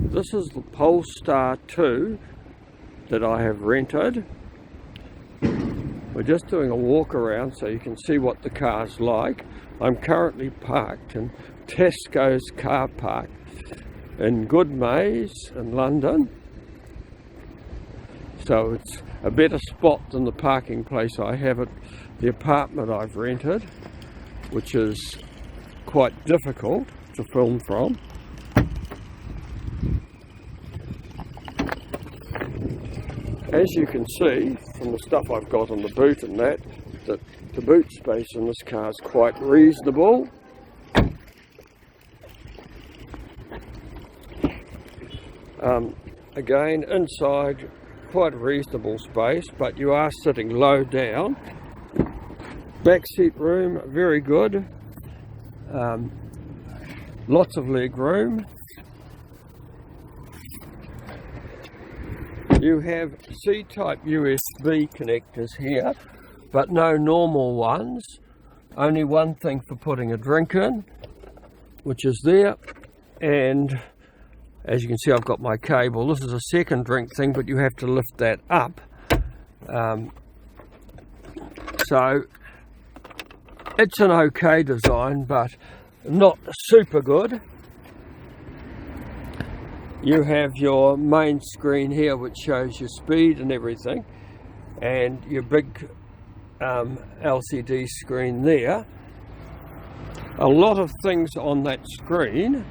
This is the Polestar 2 that I have rented. We're just doing a walk around so you can see what the car's like. I'm currently parked in Tesco's car park in Goodmayes in London. So it's a better spot than the parking place I have at the apartment I've rented, which is quite difficult to film from. As you can see from the stuff I've got on the boot and that the boot space in this car is quite reasonable. Again, inside quite a reasonable space, but you are sitting low down. Back seat room, very good. Lots of leg room. You have C-type USB connectors here, but no normal ones. Only one thing for putting a drink in, which is there. And as you can see, I've got my cable. This is a second drink thing, but you have to lift that up. So it's an okay design, but not super good. You have your main screen here, which shows your speed and everything, and your big LCD screen there. A lot of things on that screen,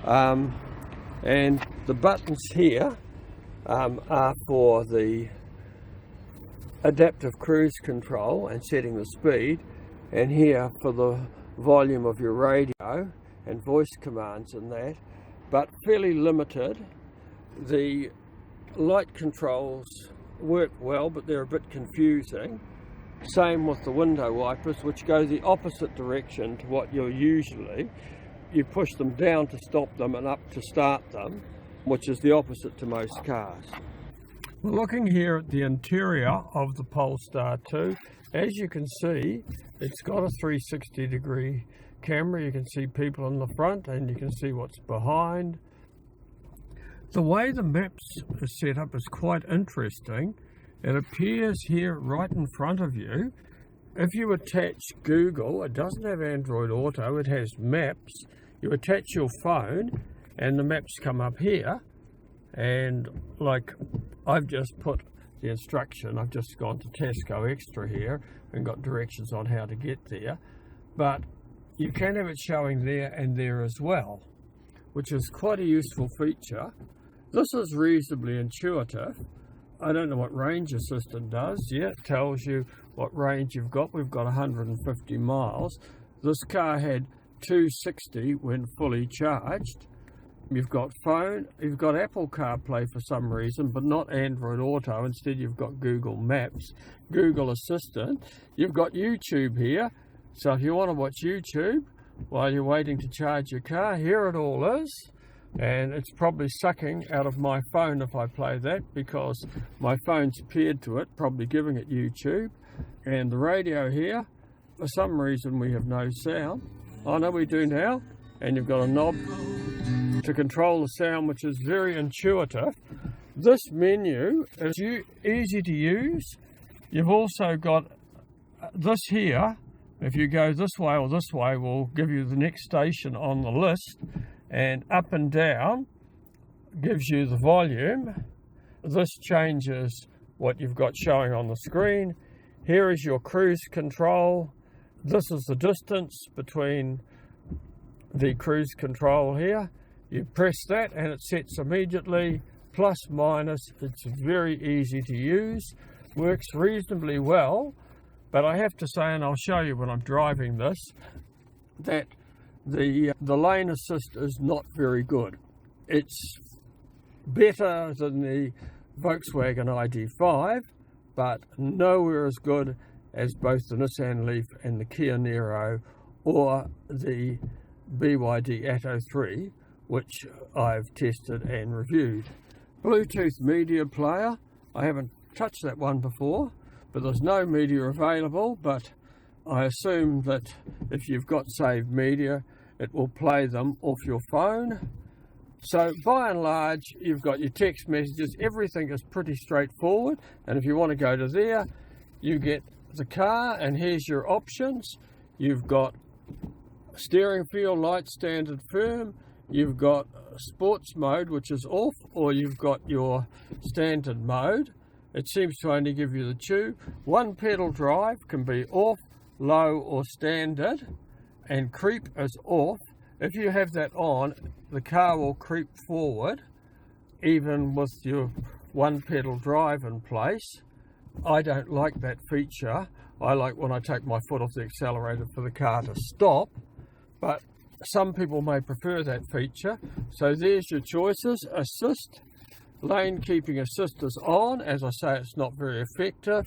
and the buttons here are for the adaptive cruise control and setting the speed, and here for the volume of your radio and voice commands and that, but fairly limited. The light controls work well, but they're a bit confusing. Same with the window wipers, which go the opposite direction to what you're usually. You push them down to stop them and up to start them, which is the opposite to most cars. We're looking here at the interior of the Polestar 2. As you can see, it's got a 360-degree camera. You can see people in the front and you can see what's behind. The way the maps are set up is quite interesting. It appears here right in front of you. If you attach Google, it doesn't have Android Auto, it has Maps. You attach your phone and the maps come up here, and like I've just put the instruction, I've just gone to Tesco Extra here and got directions on how to get there, but you can have it showing there and there as well, which is quite a useful feature. This is reasonably intuitive. I don't know what range assistant does. Yeah, it tells you what range you've got. We've got 150 miles. This car had 260 when fully charged. You've got phone, you've got Apple CarPlay for some reason, but not Android Auto. Instead, you've got Google Maps, Google Assistant. You've got YouTube here. So if you want to watch YouTube while you're waiting to charge your car, here it all is. And it's probably sucking out of my phone if I play that, because my phone's paired to it, probably giving it YouTube. And the radio here, for some reason we have no sound. Oh no, we do now. And you've got a knob to control the sound, which is very intuitive. This menu is easy to use. You've also got this here. If you go this way or this way, will give you the next station on the list, and up and down gives you the volume. This changes what you've got showing on the screen. Here is your cruise control. This is the distance between the cruise control here. You press that and it sets immediately, plus minus. It's very easy to use, works reasonably well. But I have to say, and I'll show you when I'm driving this, that the lane assist is not very good. It's better than the Volkswagen ID.5, but nowhere as good as both the Nissan Leaf and the Kia Niro or the BYD Atto 3, which I've tested and reviewed. Bluetooth media player, I haven't touched that one before, but there's no media available, but I assume that if you've got saved media, it will play them off your phone. So by and large, you've got your text messages, everything is pretty straightforward. And if you want to go to there, you get the car, and here's your options. You've got steering feel, light, standard, firm. You've got sports mode, which is off, or you've got your standard mode. It seems to only give you the two. One pedal drive can be off, low, or standard, and creep is off. If you have that on, the car will creep forward, even with your one pedal drive in place. I don't like that feature. I like when I take my foot off the accelerator for the car to stop, but some people may prefer that feature. So there's your choices. Assist, lane keeping assist is on. As I say, it's not very effective.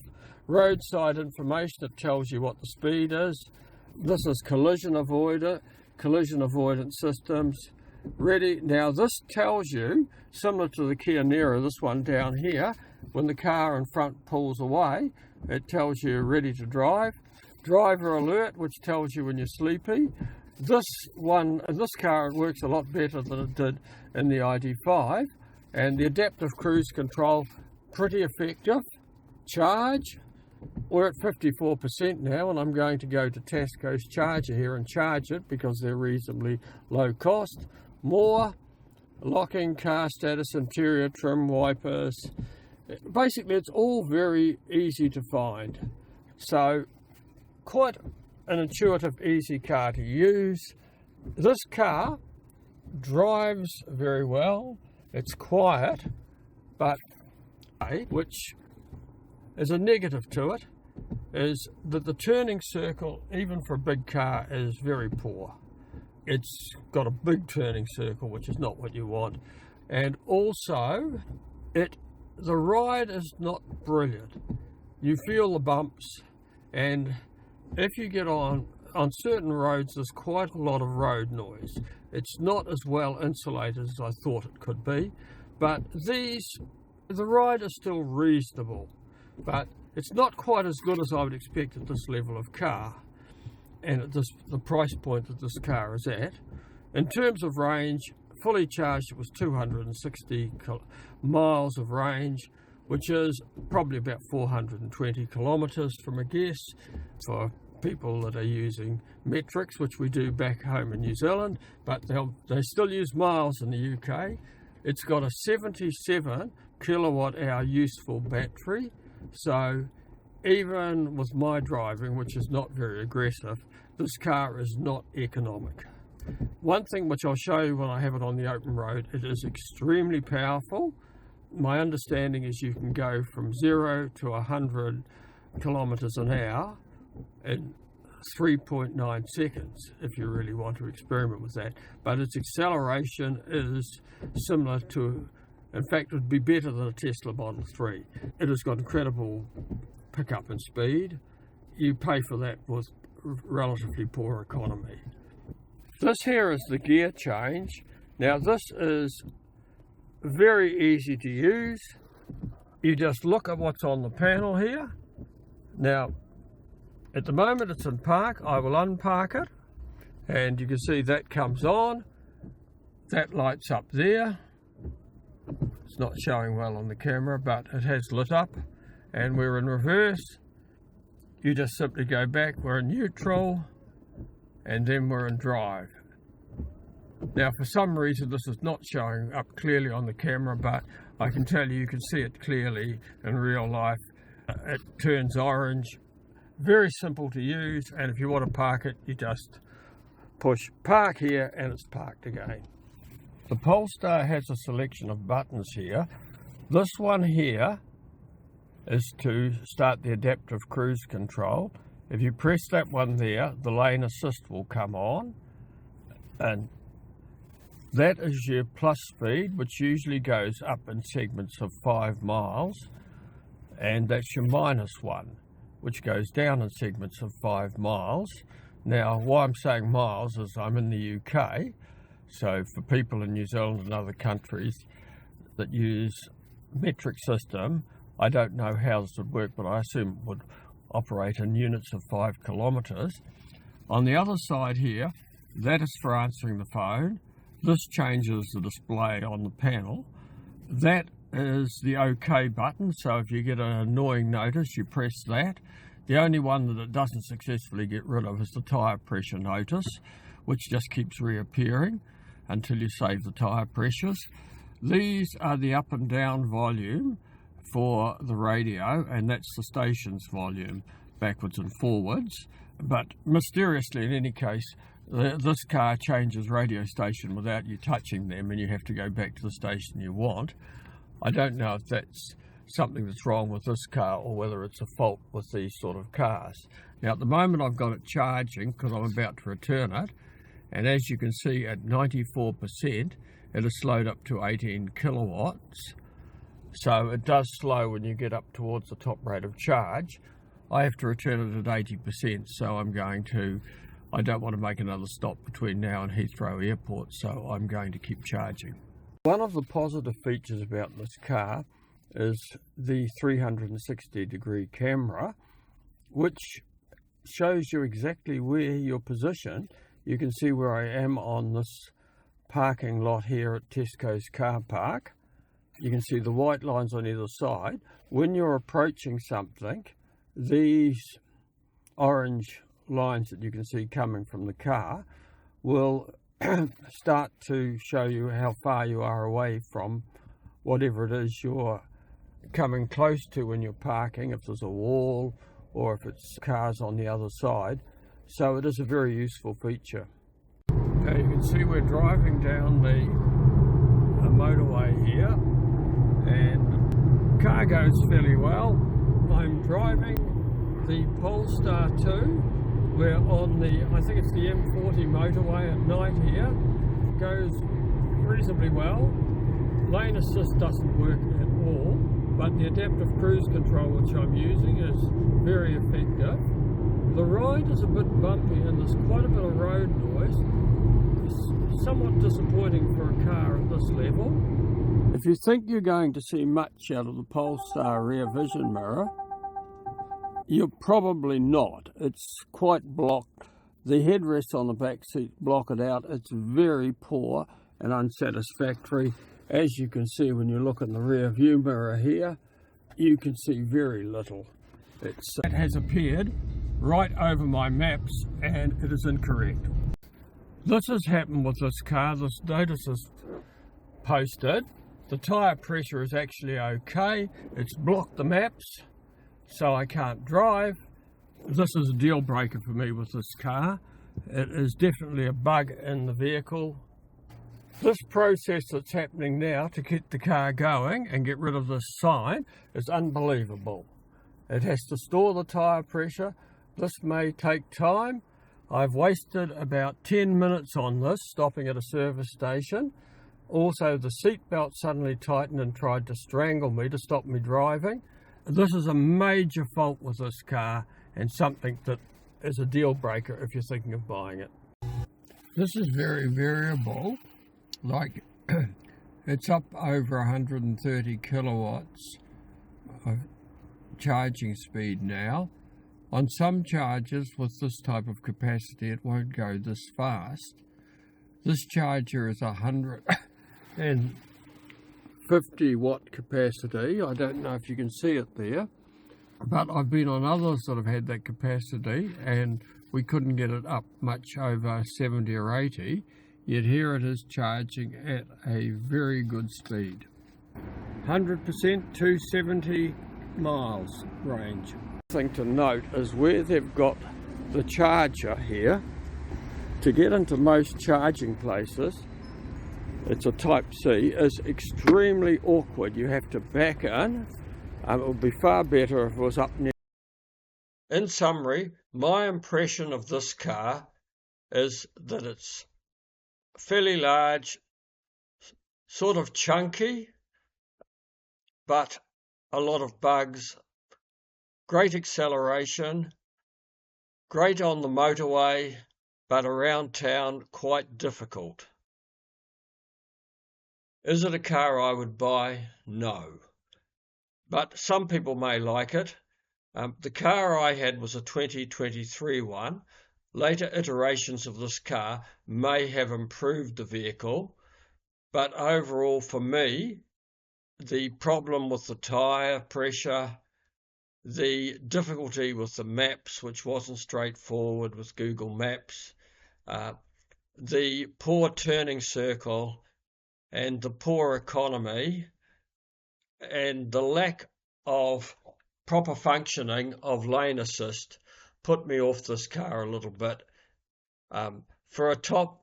Roadside information, it tells you what the speed is. This is collision avoidance systems. Ready. Now this tells you, similar to the Kia Niro, this one down here, when the car in front pulls away, it tells you ready to drive. Driver alert, which tells you when you're sleepy. This one, in this car, it works a lot better than it did in the ID5. And the adaptive cruise control, pretty effective. Charge, we're at 54% now, and I'm going to go to Tasco's charger here and charge it because they're reasonably low cost. More, locking, car status, interior trim, wipers. Basically, it's all very easy to find. So, quite an intuitive, easy car to use. This car drives very well. It's quiet, but which is a negative to it, is that the turning circle, even for a big car, is very poor. It's got a big turning circle, which is not what you want. And also, the ride is not brilliant. You feel the bumps, and if you get on certain roads, there's quite a lot of road noise. It's not as well insulated as I thought it could be, but the ride is still reasonable, but it's not quite as good as I would expect at this level of car and at the price point that this car is at. In terms of range, fully charged it was 260 miles of range, which is probably about 420 kilometres from a guess for people that are using metrics, which we do back home in New Zealand, but they still use miles in the UK. It's got a 77 kilowatt hour useful battery, so even with my driving, which is not very aggressive, this car is not economic. One thing which I'll show you when I have it on the open road, it is extremely powerful. My understanding is you can go from 0 to 100 kilometers an hour in 3.9 seconds if you really want to experiment with that. But its acceleration is similar to, in fact, it would be better than a Tesla Model 3. It has got incredible pickup and speed. You pay for that with relatively poor economy. This here is the gear change. Now this is very easy to use. You just look at what's on the panel here. Now at the moment it's in park. I will unpark it, and you can see that comes on. That lights up there. It's not showing well on the camera, but it has lit up. And we're in reverse. You just simply go back, we're in neutral, and then we're in drive. Now for some reason this is not showing up clearly on the camera, but I can tell you can see it clearly in real life. It turns orange. Very simple to use, and if you want to park it, you just push park here and it's parked again. The Polestar has a selection of buttons here. This one here is to start the adaptive cruise control. If you press that one there, the lane assist will come on, and that is your plus speed, which usually goes up in segments of 5 miles, and that's your minus one, which goes down in segments of 5 miles. Now, why I'm saying miles is I'm in the UK, so for people in New Zealand and other countries that use metric system, I don't know how this would work, but I assume it would operate in units of 5 kilometres. On the other side here, that is for answering the phone. This changes the display on the panel. That is the OK button, so if you get an annoying notice, you press that. The only one that it doesn't successfully get rid of is the tyre pressure notice, which just keeps reappearing until you save the tyre pressures. These are the up and down volume for the radio, and that's the station's volume, backwards and forwards. But mysteriously, in any case, this car changes radio station without you touching them, and you have to go back to the station you want. I don't know if that's something that's wrong with this car or whether it's a fault with these sort of cars. Now at the moment I've got it charging because I'm about to return it, and as you can see at 94% it has slowed up to 18 kilowatts, so it does slow when you get up towards the top rate of charge. I have to return it at 80%, so I don't want to make another stop between now and Heathrow Airport, so I'm going to keep charging. One of the positive features about this car is the 360-degree camera, which shows you exactly where you're positioned. You can see where I am on this parking lot here at Tesco's car park. You can see the white lines on either side. When you're approaching something, these orange lines that you can see coming from the car will start to show you how far you are away from whatever it is you're coming close to when you're parking, if there's a wall or if it's cars on the other side. So it is a very useful feature. Now you can see we're driving down the motorway here, and car goes fairly well. I'm driving the Polestar 2. We're on the, I think it's the M40 motorway at night here. Goes reasonably well. Lane assist doesn't work at all, but the adaptive cruise control which I'm using is very effective. The ride is a bit bumpy and there's quite a bit of road noise. It's somewhat disappointing for a car at this level. If you think you're going to see much out of the Polestar rear vision mirror, you're probably not. It's quite blocked. The headrests on the back seat block it out. It's very poor and unsatisfactory. As you can see when you look in the rear view mirror here, you can see very little. It has appeared right over my maps and it is incorrect. This has happened with this car. This notice is posted. The tyre pressure is actually okay. It's blocked the maps, so I can't drive. This is a deal breaker for me with this car. It is definitely a bug in the vehicle. This process that's happening now to get the car going and get rid of this sign is unbelievable. It has to store the tyre pressure. This may take time. I've wasted about 10 minutes on this, stopping at a service station. Also, the seatbelt suddenly tightened and tried to strangle me to stop me driving. This is a major fault with this car and something that is a deal breaker if you're thinking of buying it. This is very variable. Like it's up over 130 kilowatts of charging speed now. On some chargers with this type of capacity it won't go this fast. This charger is 150 watt capacity. I don't know if you can see it there, but I've been on others that have had that capacity and we couldn't get it up much over 70 or 80. Yet here it is charging at a very good speed. 100%, 270 miles range. Thing to note is where they've got the charger here, to get into most charging places, it's a Type C, is extremely awkward. You have to back in. It would be far better if it was up near. In summary, my impression of this car is that it's fairly large, sort of chunky, but a lot of bugs, great acceleration, great on the motorway, but around town quite difficult. Is it a car I would buy? No. But some people may like it. The car I had was a 2023 one. Later iterations of this car may have improved the vehicle, but overall for me, the problem with the tyre pressure, the difficulty with the maps, which wasn't straightforward with Google Maps, the poor turning circle, and the poor economy, and the lack of proper functioning of lane assist put me off this car a little bit. For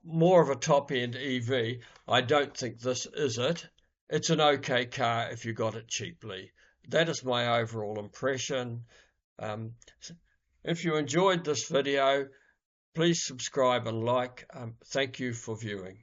more of a top-end EV, I don't think this is it. It's an okay car if you got it cheaply. That is my overall impression. If you enjoyed this video, please subscribe and like. Thank you for viewing.